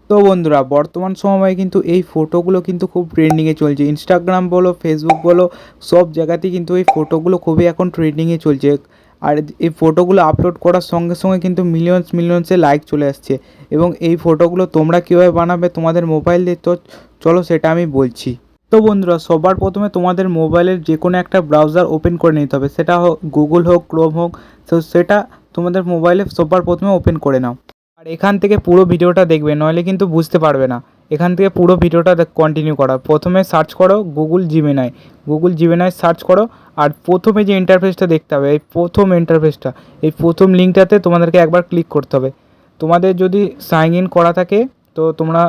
তো বন্ধুরা বর্তমান সময়ে কিন্তু এই ফটোগুলো কিন্তু খুব ট্রেন্ডিংয়ে চলছে। ইনস্টাগ্রাম বলো, ফেসবুক বলো, সব জায়গাতেই কিন্তু এই ফটোগুলো খুবই এখন ট্রেন্ডিংয়ে চলছে। আর এই ফটোগুলো আপলোড করার সঙ্গে সঙ্গে কিন্তু মিলিয়ন্সে লাইক চলে আসছে। এবং এই ফটোগুলো তোমরা কীভাবে বানাবে তোমাদের মোবাইল দিয়ে, তো চলো সেটা আমি বলছি। তো বন্ধুরা সবার প্রথমে তোমাদের মোবাইলের যে কোনো একটা ব্রাউজার ওপেন করে নিতে হবে, সেটা হোক গুগল হোক, ক্রোম হোক। তো সেটা তোমাদের মোবাইলে সবার প্রথমে ওপেন করে নাও। আর এখান থেকে পুরো ভিডিওটা দেখবে, নইলে কিন্তু বুঝতে পারবে না। এখান থেকে পুরো ভিডিওটা কন্টিনিউ করা। প্রথমে সার্চ করো গুগল জিমেনাই সার্চ করো। আর প্রথমে যে ইন্টারফেসটা দেখতে হবে, এই প্রথম ইন্টারফেসটা, এই প্রথম লিঙ্কটাতে তোমাদেরকে একবার ক্লিক করতে হবে। তোমাদের যদি সাইন ইন করা থাকে তো তোমরা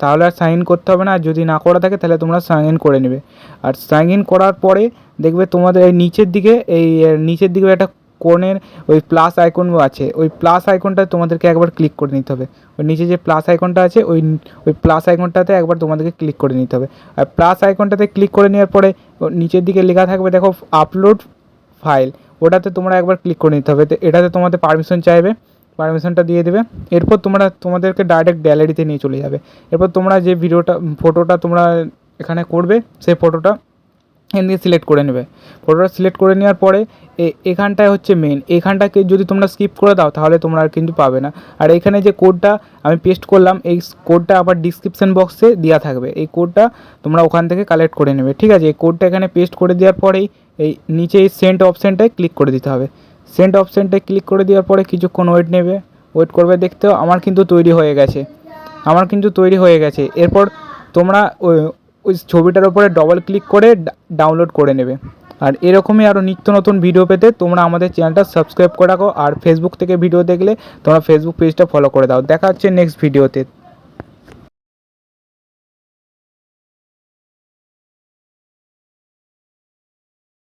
তাহলে আর সাইন ইন করতে হবে না। আর যদি না করা থাকে তাহলে তোমরা সাইন ইন করে নেবে। আর সাইন ইন করার পরে দেখবে তোমাদের এই নিচের দিকে একটা কোণের ওই প্লাস আইকন আছে, ওই প্লাস আইকনটা তোমাদেরকে একবার ক্লিক করে নিতে হবে। ওই নিচে যে প্লাস আইকনটা আছে ওই প্লাস আইকনটাতে একবার তোমাদেরকে ক্লিক করে নিতে হবে। আর প্লাস আইকনটাতে ক্লিক করে নেওয়ার পরে নিচের দিকে লেখা থাকবে, দেখো আপলোড ফাইল, ওটাতে তোমরা একবার ক্লিক করে নিতে হবে। তো এটাতে তোমাদের পারমিশন চাইবে, পারমিশনটা দিয়ে দেবে। এরপর তোমাদেরকে ডাইরেক্ট গ্যালারিতে নিয়ে চলে যাবে। এরপর তোমরা যে ফটোটা তোমরা এখানে করবে, সেই ফটোটা এখান থেকে সিলেক্ট করে নেবে। ফটোটা সিলেক্ট করে নেওয়ার পরে এখানটায় হচ্ছে মেন, এখানটাকে যদি তোমরা স্কিপ করে দাও তাহলে তোমরা আর কিন্তু পাবে না। আর এখানে যে কোডটা আমি পেস্ট করলাম, এই কোডটা আবার ডিসক্রিপশান বক্সে দেওয়া থাকবে। এই কোডটা তোমরা ওখান থেকে কালেক্ট করে নেবে, ঠিক আছে। এই কোডটা এখানে পেস্ট করে দেওয়ার পরেই এই নিচে এই সেন্ড অপশানটায় ক্লিক করে দিতে হবে। সেন্ড অপশানটায় ক্লিক করে দেওয়ার পরে কিছুক্ষণ ওয়েট করবে। দেখতেও আমার কিন্তু তৈরি হয়ে গেছে। এরপর তোমরা ওই ছবিটার উপরে ডবল ক্লিক করে ডাউনলোড করে নেবে। আর এরকমই আরও নিত্য নতুন ভিডিও পেতে তোমরা আমাদের চ্যানেলটা সাবস্ক্রাইব করে রাখো। আর ফেসবুক থেকে ভিডিও দেখলে তোমরা ফেসবুক পেজটা ফলো করে দাও। দেখা হচ্ছে নেক্সট ভিডিওতে।